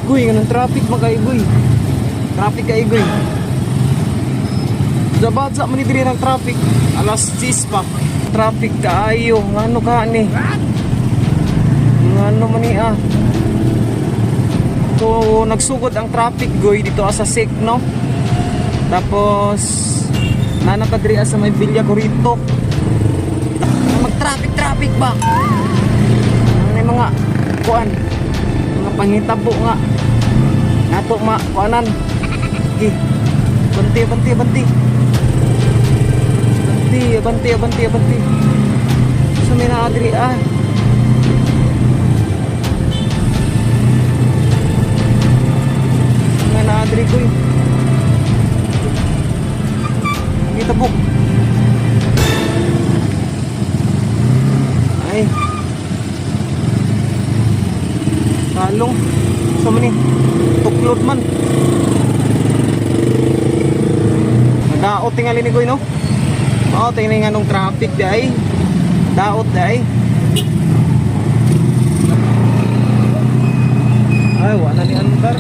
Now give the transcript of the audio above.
Guy, ganun traffic magkaigoy. Traffic kaigoy. Zabadza man diri ng traffic. Alas 10 pa. Traffic kaayo. Ngano ka ni? Ngano man ni ah. So nagsugod ang traffic goy dito sa SEC, no? Tapos nanakadri sa may Villa Corito. Mag-traffic ba? May mga kuan, mga pangitabo nga. Nato kuanan. Gi. Banti. Banti. So may naadri ah. May naadri ko eh. Kita po. Ay. Talong. So mani. Tuklod man. Daot tingali ni Goy, no? Oo, tingnan nga nung traffic day. Daot day. Ay, wala ni Antar.